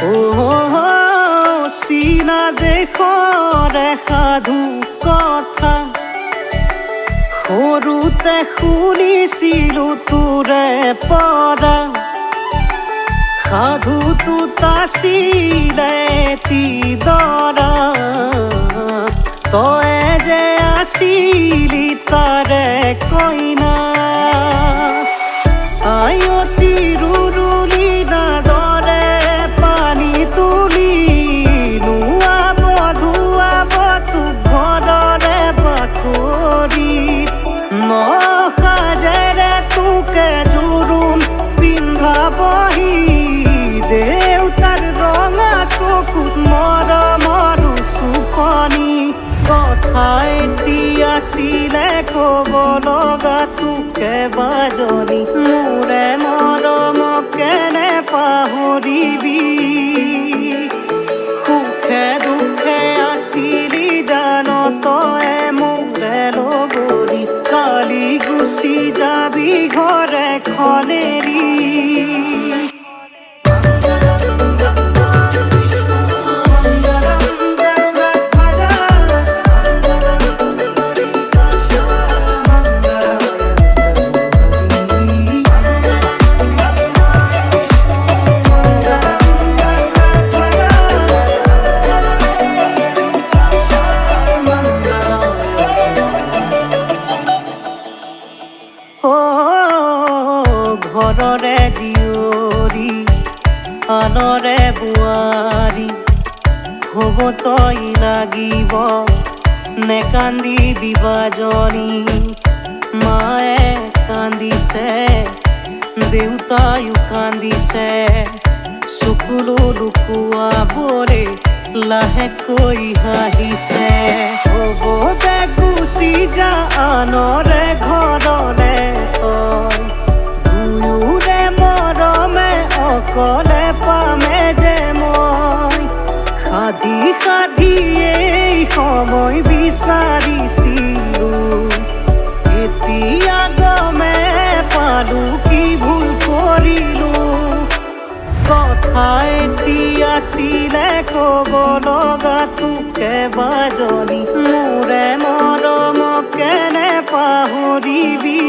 ও চিনা দেশৰে সাধু কথা সৰুতে শুনিছিলো তোৰে পৰা সাধুটোত আছিলে তিদৰা তই যে আছিলি তাৰে কইনা আয়তি ৰুৰুলি নাদৰে পানী তুলি নুৱাব ধুৱাব তোক ঘৰৰে বাকৰি নসাজেৰে তোকে জোৰোণ পিন্ধাবহি দেউতাৰ ৰঙা চকুত মৰমৰ চুকনি কথা এতিয়া আছিলে ক'ব লগা তোকে বাজনী মোৰে মৰমক কেনে পাহৰিবি সুখে দুখে আছিলি জান তই মোৰে লগৰী কালি গুচি যাবি ঘৰে খনেৰি ঘৰৰে জীয়ৰী আনৰে বোৱাৰী হ'ব তই লাগিব নেকান্দিবি বাজনী মায়ে কান্দিছে দেউতায়ো কান্দিছে চকুলো লুকুৱাবৰে লাহেকৈ হাঁহিছে হ'ব দে গুচি যা আনৰে ঘৰলে তই দুয়োৰে মৰমে অকলে পামে যে মই সাধি সাধি এই সময় বিচাৰিছিলো এতিয়া গমে পালো কি ভুল কৰিলো কথা এতিয়া আছিলে ক'ব লগা তোকে বাজনী মোৰে মৰমক কেনে পাহৰিবি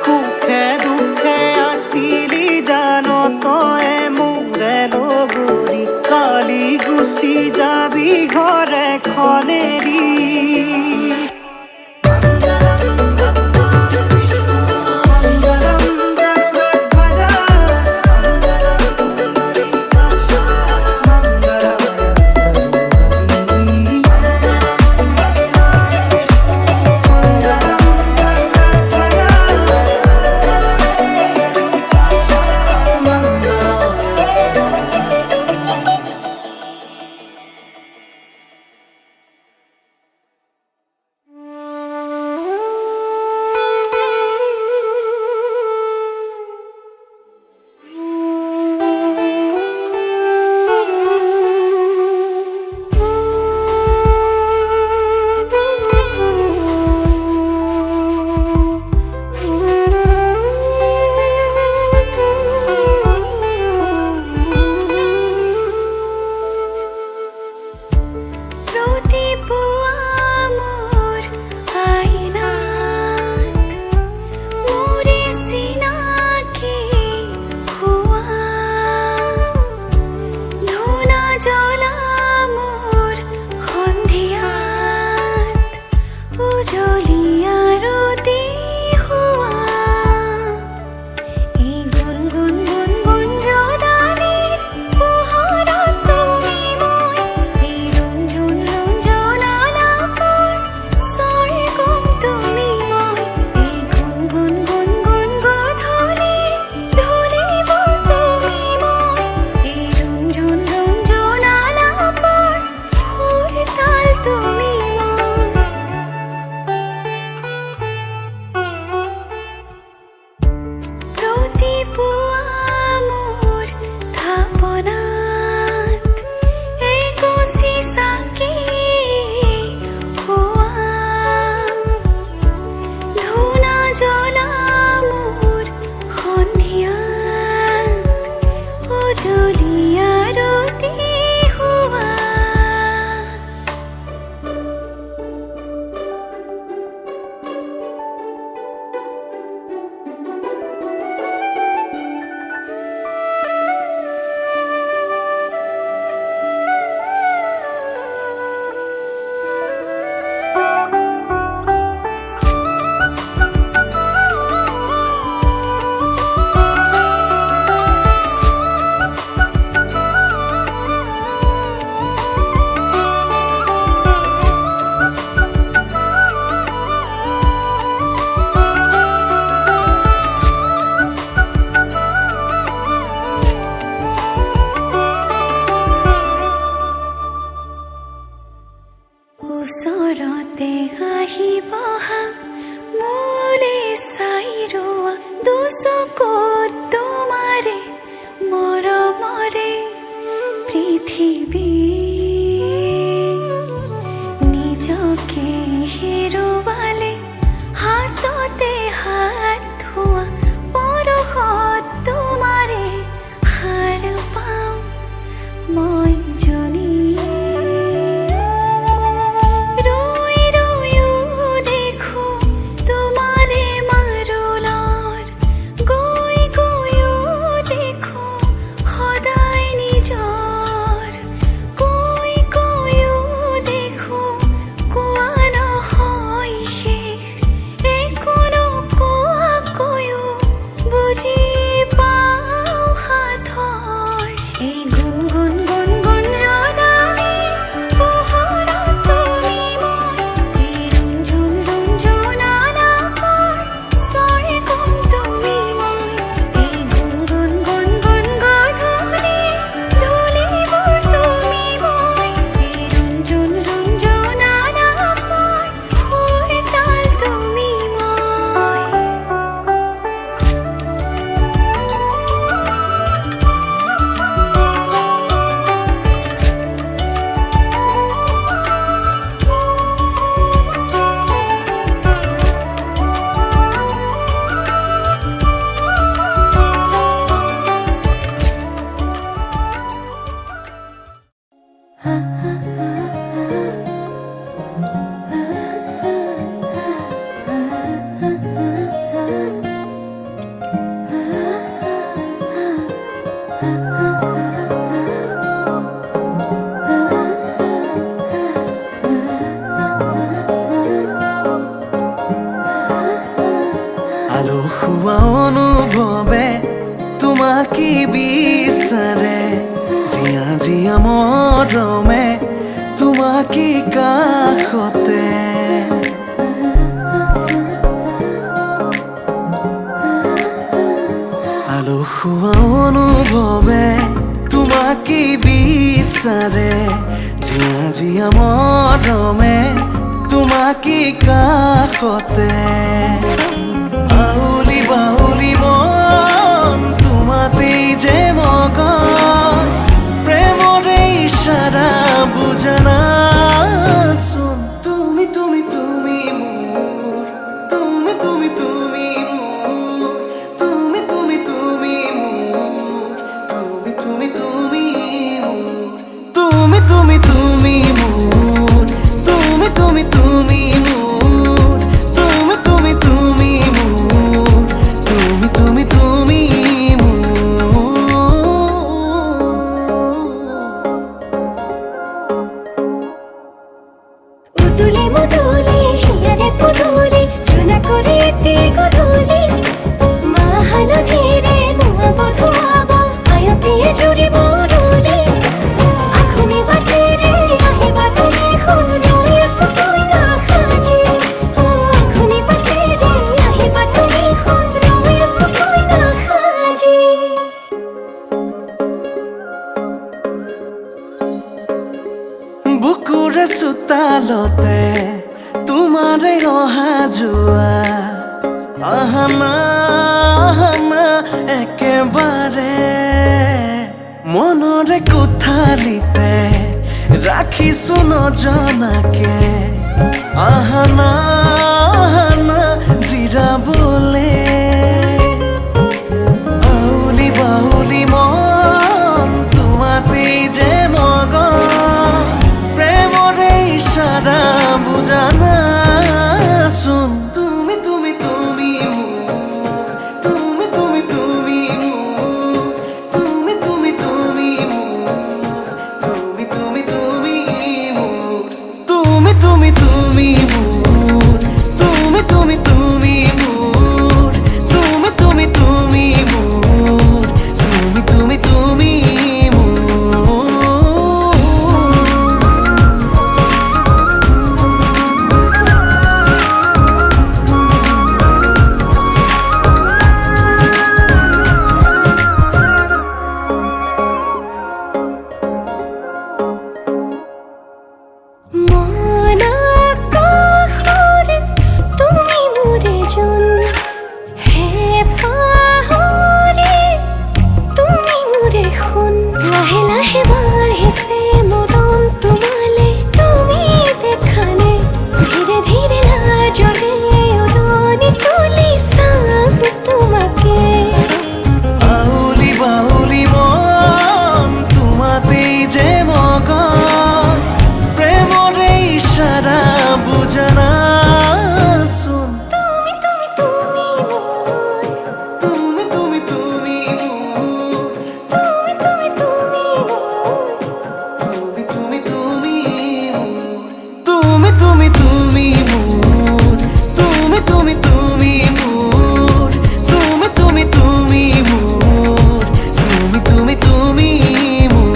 সুখে দুখে আছিলি জান তই মোৰে লগৰী কালি গুচি যাবি ঘৰে খনেৰি আলসুৱা অনুভৱে তোমাকে বিচাৰে জিয়া জিয়া মৰমে তোমাকে কাষতে আলসুৱা অনুভৱে তোমাকে বিচাৰে জিয়া জিয়া মৰমে তোমাকে কাষতে আউলি বাউলি মন তোমাতেই যে মগন প্ৰেমৰে ইশাৰা বুজানাচোন তুমি তুমি তুমি মোৰ তুমি তুমি তুমি মোৰ তুমি তুমি তুমি মোৰ তুমি তুমি তুমি মোৰ তুমি তুমি তুমি মোৰ তুমি তুমি তুমি মোৰ তুমি তুমি তুমি মোৰ তুমি তুমি তুমি উদুলি মুদুলি হিয়ারে পুদুলি চুনা করে এতে গধুলি মা হালধিরে ধোঁয়া বধুয়াব আয়তিয়ে জুড়ি বদুলি আখুনি বাটেরে আহিবা তুমি খুন রয়েছে তুই না খাজি আখুনি বাটেরে আহিবা তুমি খুন রয়েছে তুই না খাজি বুকুৰে চোতালতে তোমাৰে অহা যোৱা আহানা আহানা একেবাৰে মনৰে কোঠালিতে ৰাখিছো নজনাকে আহানা আহানা জিৰাবলে আউলি বাউলি মন তোমাতেই যে মগন প্ৰেমৰে ইশাৰা বুজানাচোন তুমি তুমি তুমি মোৰ তুমি তুমি তুমি মোৰ তুমি তুমি তুমি মোৰ তুমি তুমি তুমি মোৰ তুমি তুমি তুমি মোৰ তুমি তুমি তুমি মোৰ তুমি তুমি তুমি মোৰ তুমি তুমি তুমি মোৰ মন আকাশৰে তুমি মোৰে জোন হে পাহৰি তুমি মোৰে সোণ লাহে লাহে বাঢ়িছে মৰম তোমালে তুমি দেখানে ধীৰে ধীৰে লাজৰে উৰণি তুলি চাম তোমাকে আউলি বাউলি মন তোমাতেই যে মগন প্ৰেমৰে ইশাৰা বুজানাচোন তুমি তুমি তুমি মোৰ তুমি তুমি তুমি মোৰ তুমি তুমি তুমি মোৰ তুমি তুমি তুমি মোৰ তুমি তুমি তুমি মোৰ তুমি তুমি তুমি মোৰ তুমি তুমি তুমি মোৰ তুমি তুমি তুমি মোৰ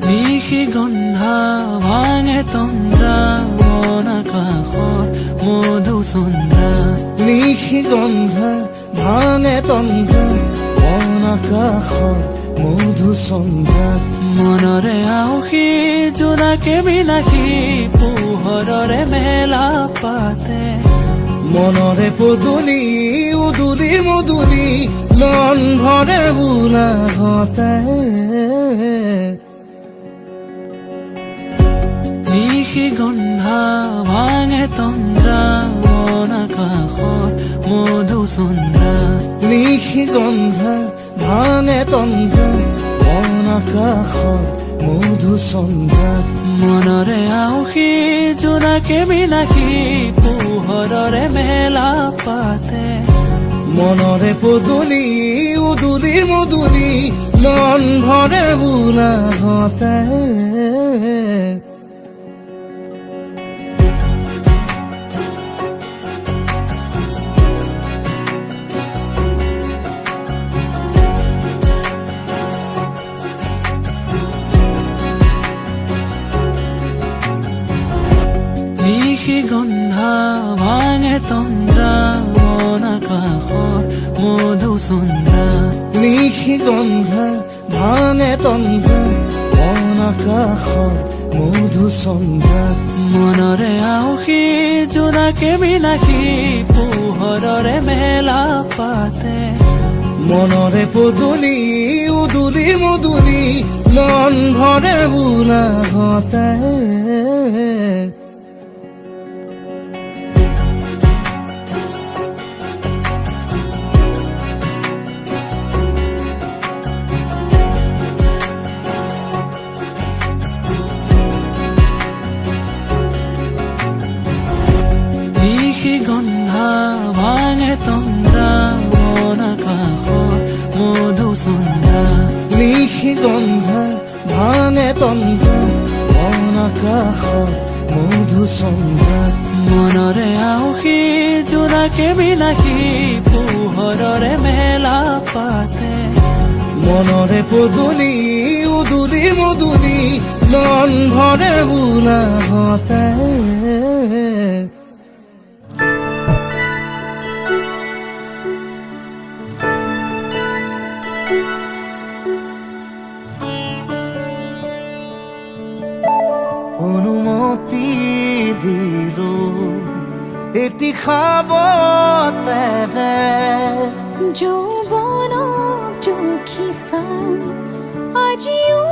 নিশি গন্ধা ভাঙে তন্দ্ৰা মন আকাশত মধুচন্দ্ৰা নিশি গন্ধা ভাঙে তন্দ্ৰা মন আকাশত মধুচন্দ্ৰা মনৰে আউসী জোনাকে বিলাসী পোহৰৰে মেলা পাতে মনৰে পদূলি উদুলি মুদুলি মন ভৰে উলাহতে নিশি গন্ধা ভাঙে তন্দ্ৰা মন আকাশত মধুচন্দ্ৰা নিশি গন্ধা ভাঙে তন্দ্ৰা মন আকাশত মধুচন্দ্ৰা মনৰে আউসী জোনাকে বিনাশী পোহৰৰে মেলা পাতে মনৰে পদূলি উদুলিৰ মধুলি মন ভৰে বোলাহতে নিশি গন্ধা ভাঙে তন্দ্ৰা মন আকাশত মধুচন্দ্ৰা নিশি গন্ধা ভাঙে তন্দ্ৰা মন আকাশত মধুচন্দ্ৰা মনৰে আউসী জোনাকে বিনাশী পোহৰৰে মেলা পাতে মনৰে পদূলি উদুলিৰ মধুলি মন ভৰে বোলাহতে নিশি গন্ধা ভাঙে তন্দ্ৰা মন আকাশত মধুচন্দ্ৰা নিশি গন্ধা ভাঙে তন্দ্ৰা মন আকাশত মধুচন্দ্ৰা মনৰে আউসী জোনাকে বিনাশী পোহৰৰে মেলা পাতে মনৰে পদূলি উদুলিৰ মধুলি মন ভৰে বোলাহতে অনুমতি দিলো এটি খাবতেৰে যৌৱনক জুখি চাম আজিও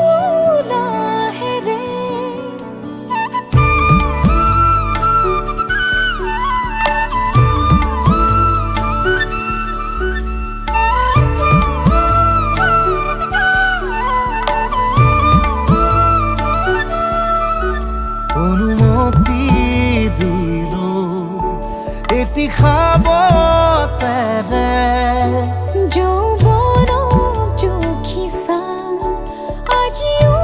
লাহেৰে অনুমতি দিলো এটি খাবতেৰে যৌৱনক জুখি চাম আজিও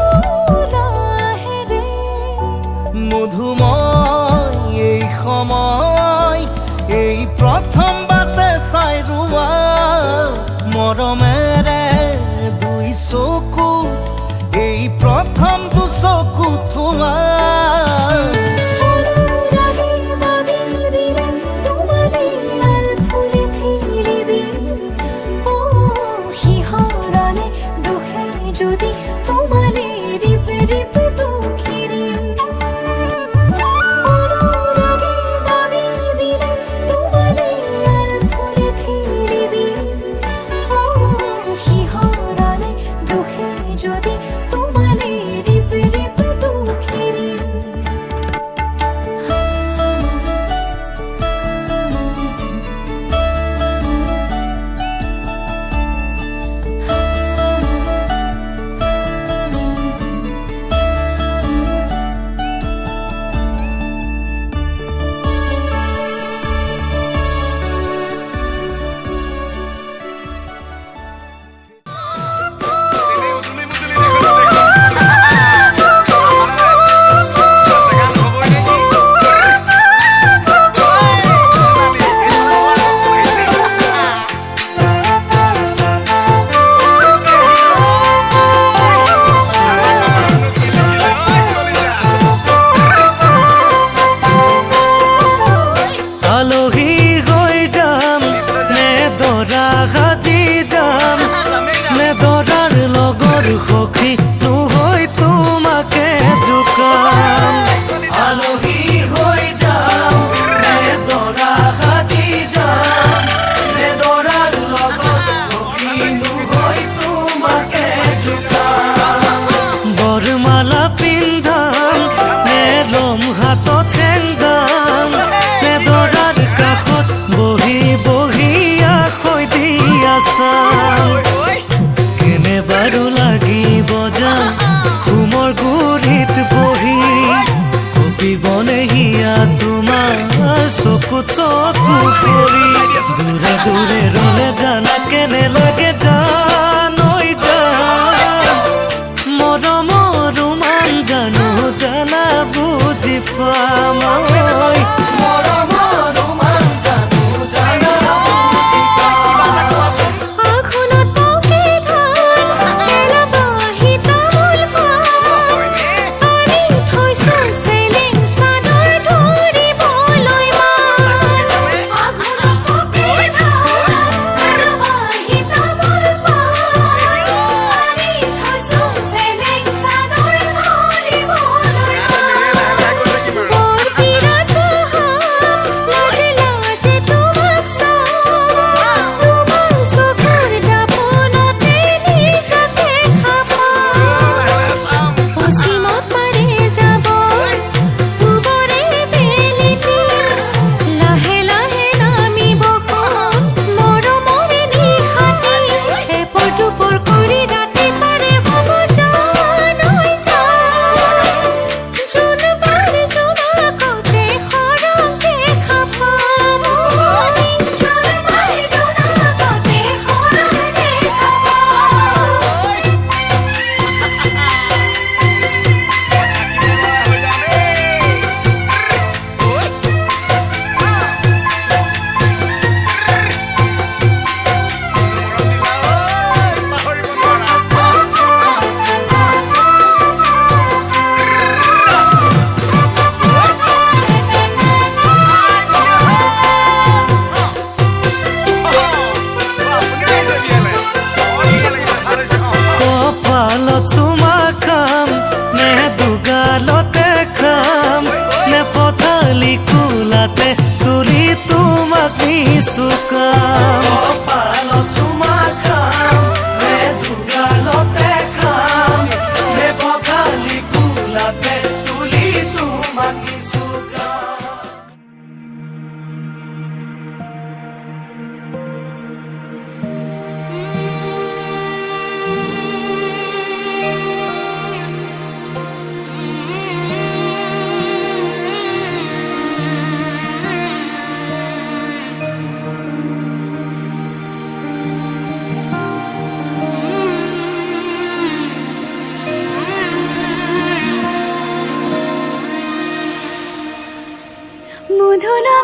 বহি কপিবনে হিয়া তোমাৰ চকু চকু পৰি দূৰে দূৰে ৰলে জানা কেনে লাগে জানৈ জান মৰমৰ ৰোমান জানো জানা বুজি পাম মৰমৰ ৰোমান জানো জানা বুজি পাম আখনত পকে ধান এলাবাহি তামোল পাণ আনি থৈছো চেলেং চাদৰ ধৰিবলৈ মান আখনত পকে ধান এলাবাহি তামোল পাণ আনি থৈছো চেলেং চাদৰ ধৰিবলৈ মান বৰ বিৰাট হাত লাজে লাজে তোমাক চাওঁ তোমাৰ চকুৰ দাপোনতে নিজকে খাপাওঁ পশ্চিমত মাৰে যাব পূবৰে বেলিটি লাহে লাহে নামিব সোণ মৰমৰে নিশাটি এপৰ দুপৰ কৰি ৰাতি পাৰে হ'ব জানৈ জান জোন পাৰ জোনাকতে সৰকে খাপাম জোন পাৰ জোনাকতে সৰকে খাপাম কপালত চুমা খাম নে দুগালতে খাম নে পথালি কোলাতে তুলি তোমাক নিচুকাম কপালত চুমা খাম নে দুগালতে খাম নে পথালি কোলাতে তুলি তোমাক নিচুকাম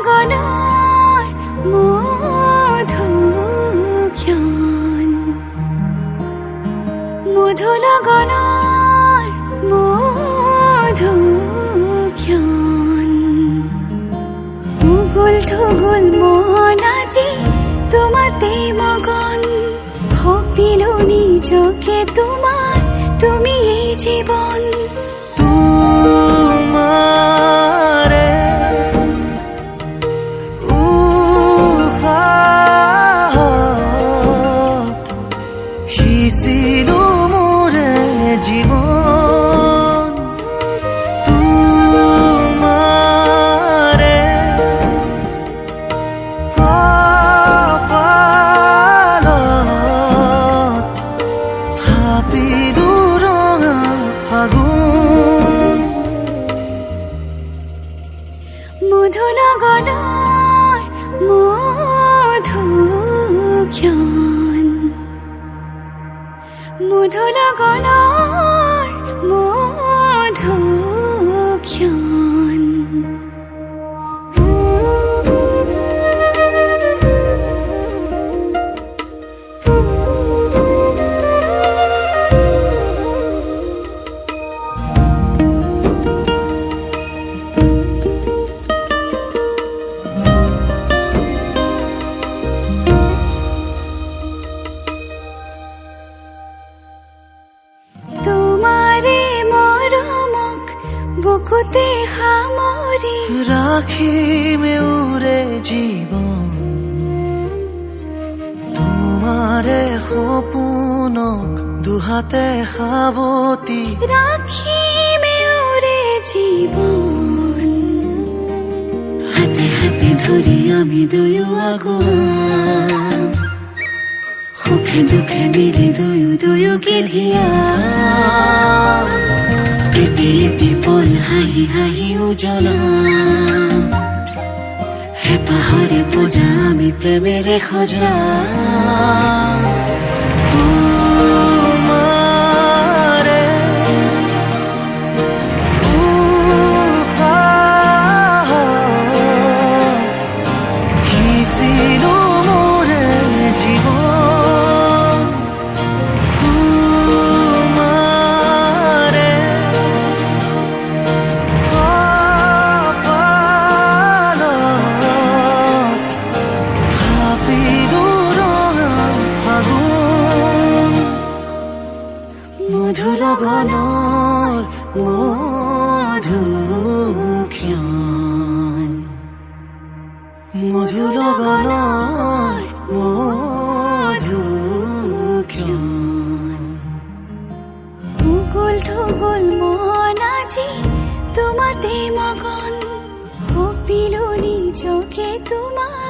মধুনগনৰ মধুক্ষণ মধুনগনৰ মধুক্ষণ উগুল থুগুল মন আজি তোমাতে মগন সপিলো নিজকে তোমাৰ তুমি এই জীৱন তোমাৰে উহাত সিঁচিলো মোৰে জীৱন তোমাৰে কপালত ভাবিলো ৰঙা ফাগুন মধুনগৰৰ মধুক্ষণ মধুনগৰৰ মধুক্ষণ তোমাৰে মৰমক বুকুতে সামৰি ৰাখিমে উৰে জীবন তোমাৰে সপোনক দুহাতে সাবতি ৰাখিমে ওৰে জীৱন হাতে হাতে ধৰি আমি দুয়ো আগুৱাম সুখ সুখে দুখে মিলি দুয়ো ধিয়া এটি পল হাঁহি হাঁহি উজলা হেঁপাহৰে পূজা আমি প্ৰেমেৰে সজা তোমাৰে উশাহত সিঁচিলো মোৰে জীৱন তোমাৰে মধুৰ গণৰ মধুক্ষণ মধুৰ গণৰ মধুক্ষণ উগুল থুগুল মন আজি তোমাতে মগন সপিলো নিজকে তোমাৰ